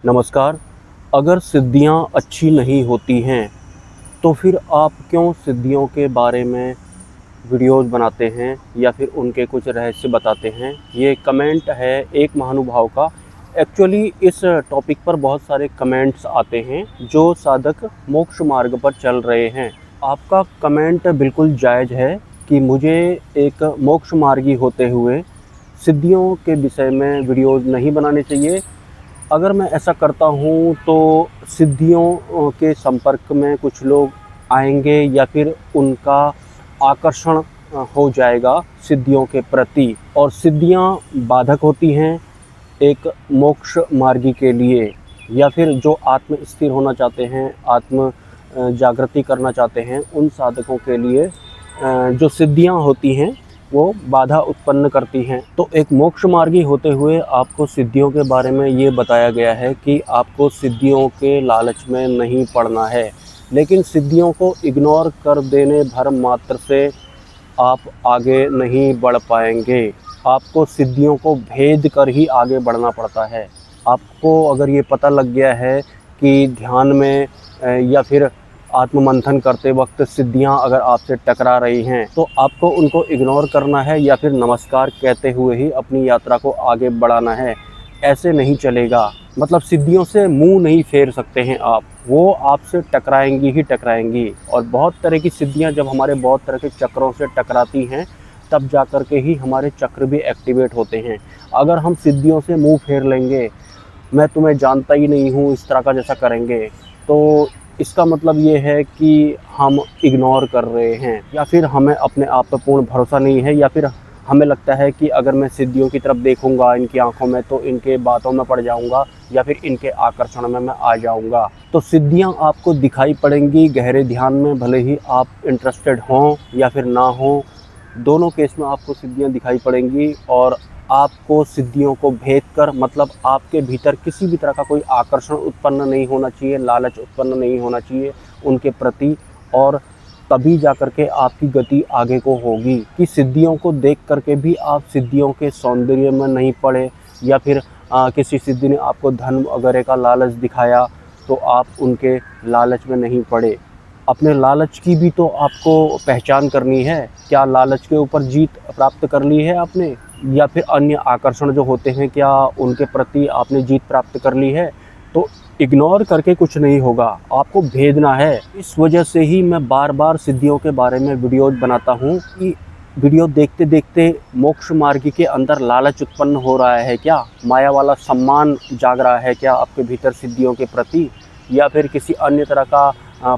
नमस्कार। अगर सिद्धियाँ अच्छी नहीं होती हैं, तो फिर आप क्यों सिद्धियों के बारे में वीडियोज़ बनाते हैं या फिर उनके कुछ रहस्य बताते हैं? ये कमेंट है एक महानुभाव का। एक्चुअली इस टॉपिक पर बहुत सारे कमेंट्स आते हैं जो साधक मोक्ष मार्ग पर चल रहे हैं। आपका कमेंट बिल्कुल जायज़ है कि मुझे एक मोक्ष मार्गी होते हुए सिद्धियों के विषय में वीडियोज़ नहीं बनाने चाहिए। अगर मैं ऐसा करता हूँ तो सिद्धियों के संपर्क में कुछ लोग आएंगे या फिर उनका आकर्षण हो जाएगा सिद्धियों के प्रति, और सिद्धियाँ बाधक होती हैं एक मोक्ष मार्गी के लिए, या फिर जो आत्म स्थिर होना चाहते हैं, आत्म जागृति करना चाहते हैं, उन साधकों के लिए जो सिद्धियाँ होती हैं वो बाधा उत्पन्न करती हैं। तो एक मोक्ष मार्गी होते हुए आपको सिद्धियों के बारे में ये बताया गया है कि आपको सिद्धियों के लालच में नहीं पड़ना है, लेकिन सिद्धियों को इग्नोर कर देने भर मात्र से आप आगे नहीं बढ़ पाएंगे। आपको सिद्धियों को भेद कर ही आगे बढ़ना पड़ता है। आपको अगर ये पता लग गया है कि ध्यान में या फिर आत्ममंथन करते वक्त सिद्धियां अगर आपसे टकरा रही हैं, तो आपको उनको इग्नोर करना है या फिर नमस्कार कहते हुए ही अपनी यात्रा को आगे बढ़ाना है। ऐसे नहीं चलेगा। मतलब सिद्धियों से मुंह नहीं फेर सकते हैं आप, वो आपसे टकराएंगी ही टकराएंगी। और बहुत तरह की सिद्धियां जब हमारे बहुत तरह के चक्रों से टकराती हैं, तब जा कर के ही हमारे चक्र भी एक्टिवेट होते हैं। अगर हम सिद्धियों से मुंह फेर लेंगे, मैं तुम्हें जानता ही नहीं हूँ, इस तरह का जैसा करेंगे, तो इसका मतलब ये है कि हम इग्नोर कर रहे हैं, या फिर हमें अपने आप पर पूर्ण भरोसा नहीं है, या फिर हमें लगता है कि अगर मैं सिद्धियों की तरफ देखूंगा इनकी आंखों में तो इनके बातों में पड़ जाऊंगा या फिर इनके आकर्षण में मैं आ जाऊंगा। तो सिद्धियां आपको दिखाई पड़ेंगी गहरे ध्यान में, भले ही आप इंटरेस्टेड हों या फिर ना हों, दोनों केस में आपको सिद्धियां दिखाई पड़ेंगी। और आपको सिद्धियों को भेद कर, मतलब आपके भीतर किसी भी तरह का कोई आकर्षण उत्पन्न नहीं होना चाहिए, लालच उत्पन्न नहीं होना चाहिए उनके प्रति, और तभी जा कर के आपकी गति आगे को होगी। कि सिद्धियों को देख करके भी आप सिद्धियों के सौंदर्य में नहीं पड़े, या फिर किसी सिद्धि ने आपको धन वगैरह का लालच दिखाया तो आप उनके लालच में नहीं पड़े। अपने लालच की भी तो आपको पहचान करनी है। क्या लालच के ऊपर जीत प्राप्त कर ली है आपने, या फिर अन्य आकर्षण जो होते हैं क्या उनके प्रति आपने जीत प्राप्त कर ली है? तो इग्नोर करके कुछ नहीं होगा, आपको भेदना है। इस वजह से ही मैं बार बार सिद्धियों के बारे में वीडियोज़ बनाता हूँ कि वीडियो देखते देखते मोक्ष मार्गी के अंदर लालच उत्पन्न हो रहा है क्या, माया वाला सम्मान जाग रहा है क्या आपके भीतर सिद्धियों के प्रति, या फिर किसी अन्य तरह का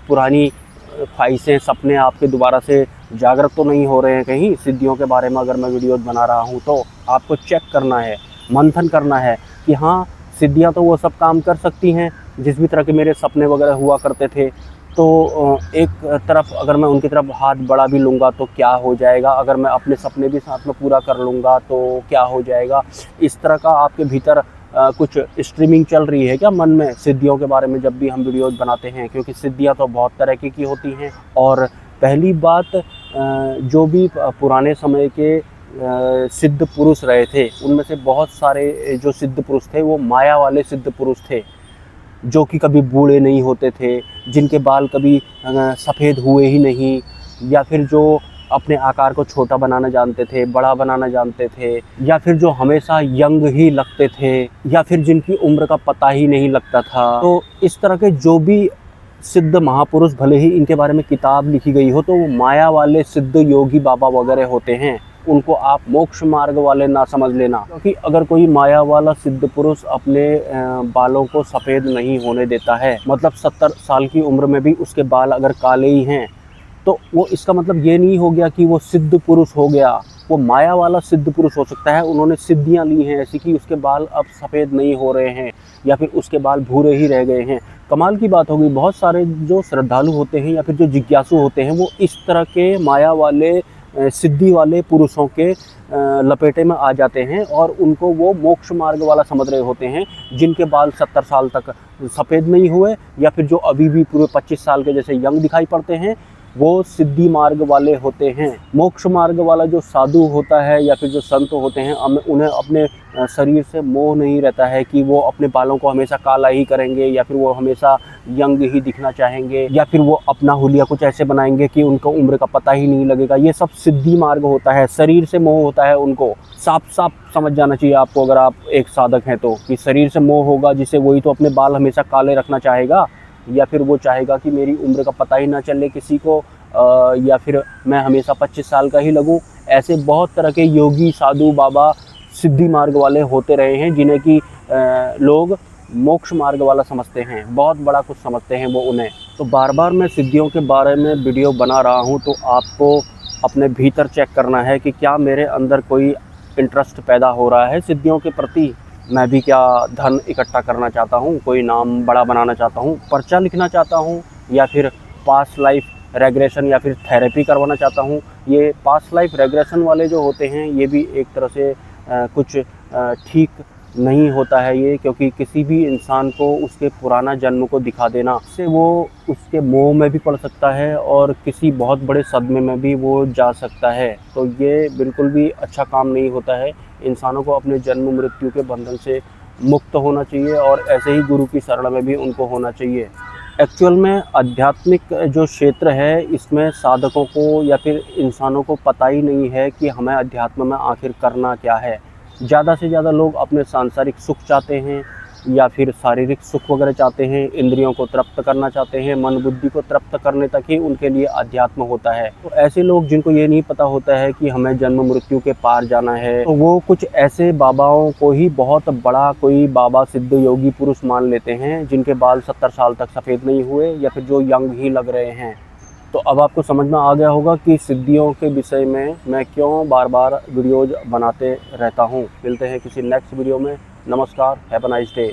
पुरानी ख्वाहिशें, सपने आपके दोबारा से जागृत तो नहीं हो रहे हैं कहीं सिद्धियों के बारे में। अगर मैं वीडियोज़ बना रहा हूँ तो आपको चेक करना है, मंथन करना है कि हाँ, सिद्धियाँ तो वो सब काम कर सकती हैं जिस भी तरह के मेरे सपने वगैरह हुआ करते थे। तो एक तरफ अगर मैं उनकी तरफ हाथ बढ़ा भी लूँगा तो क्या हो जाएगा, अगर मैं अपने सपने भी साथ में पूरा कर लूँगा तो क्या हो जाएगा। इस तरह का आपके भीतर कुछ स्ट्रीमिंग चल रही है क्या मन में सिद्धियों के बारे में जब भी हम वीडियोज़ बनाते हैं? क्योंकि सिद्धियाँ तो बहुत तरह की होती हैं। और पहली बात, जो भी पुराने समय के सिद्ध पुरुष रहे थे, उनमें से बहुत सारे जो सिद्ध पुरुष थे वो माया वाले सिद्ध पुरुष थे, जो कि कभी बूढ़े नहीं होते थे, जिनके बाल कभी सफ़ेद हुए ही नहीं, या फिर जो अपने आकार को छोटा बनाना जानते थे, बड़ा बनाना जानते थे, या फिर जो हमेशा यंग ही लगते थे, या फिर जिनकी उम्र का पता ही नहीं लगता था। तो इस तरह के जो भी सिद्ध महापुरुष, भले ही इनके बारे में किताब लिखी गई हो, तो वो माया वाले सिद्ध योगी बाबा वगैरह होते हैं। उनको आप मोक्ष मार्ग वाले ना समझ लेना, क्योंकि अगर कोई माया वाला सिद्ध पुरुष अपने बालों को सफ़ेद नहीं होने देता है, मतलब 70 साल की उम्र में भी उसके बाल अगर काले ही हैं, तो वो इसका मतलब ये नहीं हो गया कि वो सिद्ध पुरुष हो गया। वो माया वाला सिद्ध पुरुष हो सकता है, उन्होंने सिद्धियां ली हैं ऐसी कि उसके बाल अब सफ़ेद नहीं हो रहे हैं, या फिर उसके बाल भूरे ही रह गए हैं। कमाल की बात होगी, बहुत सारे जो श्रद्धालु होते हैं या फिर जो जिज्ञासु होते हैं, वो इस तरह के माया वाले सिद्धि वाले पुरुषों के लपेटे में आ जाते हैं, और उनको वो मोक्ष मार्ग वाला समझ रहे होते हैं, जिनके बाल 70 साल तक सफ़ेद नहीं हुए, या फिर जो अभी भी पूरे 25 साल के जैसे यंग दिखाई पड़ते हैं, वो सिद्धि मार्ग वाले होते हैं। मोक्ष मार्ग वाला जो साधु होता है या फिर जो संत होते हैं, उन्हें अपने शरीर से मोह नहीं रहता है कि वो अपने बालों को हमेशा काला ही करेंगे या फिर वो हमेशा यंग ही दिखना चाहेंगे या फिर वो अपना हुलिया कुछ ऐसे बनाएंगे कि उनको उम्र का पता ही नहीं लगेगा। ये सब सिद्धि मार्ग होता है। शरीर से मोह होता है उनको। साफ साफ समझ जाना चाहिए आपको, अगर आप एक साधक हैं तो, कि शरीर से मोह होगा जिससे वही तो अपने बाल हमेशा काले रखना चाहेगा या फिर वो चाहेगा कि मेरी उम्र का पता ही ना चले किसी को, या फिर मैं हमेशा 25 साल का ही लगूं। ऐसे बहुत तरह के योगी साधु बाबा सिद्धि मार्ग वाले होते रहे हैं, जिन्हें कि लोग मोक्ष मार्ग वाला समझते हैं, बहुत बड़ा कुछ समझते हैं वो उन्हें। तो बार बार मैं सिद्धियों के बारे में वीडियो बना रहा हूँ, तो आपको अपने भीतर चेक करना है कि क्या मेरे अंदर कोई इंटरेस्ट पैदा हो रहा है सिद्धियों के प्रति। मैं भी क्या धन इकट्ठा करना चाहता हूँ, कोई नाम बड़ा बनाना चाहता हूँ, पर्चा लिखना चाहता हूँ, या फिर पास्ट लाइफ रेग्रेशन या फिर थेरेपी करवाना चाहता हूँ। ये पास्ट लाइफ रेग्रेशन वाले जो होते हैं ये भी एक तरह से कुछ ठीक नहीं होता है ये, क्योंकि किसी भी इंसान को उसके पुराना जन्म को दिखा देना से वो उसके मोह में भी पड़ सकता है और किसी बहुत बड़े सदमे में भी वो जा सकता है। तो ये बिल्कुल भी अच्छा काम नहीं होता है। इंसानों को अपने जन्म मृत्यु के बंधन से मुक्त होना चाहिए और ऐसे ही गुरु की शरण में भी उनको होना चाहिए। एक्चुअल में आध्यात्मिक जो क्षेत्र है इसमें साधकों को या फिर इंसानों को पता ही नहीं है कि हमें अध्यात्म में आखिर करना क्या है। ज़्यादा से ज़्यादा लोग अपने सांसारिक सुख चाहते हैं या फिर शारीरिक सुख वगैरह चाहते हैं, इंद्रियों को तृप्त करना चाहते हैं, मन बुद्धि को तृप्त करने तक ही उनके लिए अध्यात्म होता है। तो ऐसे लोग जिनको ये नहीं पता होता है कि हमें जन्म मृत्यु के पार जाना है, तो वो कुछ ऐसे बाबाओं को ही बहुत बड़ा कोई बाबा सिद्ध योगी पुरुष मान लेते हैं, जिनके बाल 70 साल तक सफ़ेद नहीं हुए या फिर जो यंग ही लग रहे हैं। तो अब आपको समझ में आ गया होगा कि सिद्धियों के विषय में मैं क्यों बार बार वीडियोज़ बनाते रहता हूँ। मिलते हैं किसी नेक्स्ट वीडियो में। नमस्कार, हैव अ नाइस डे।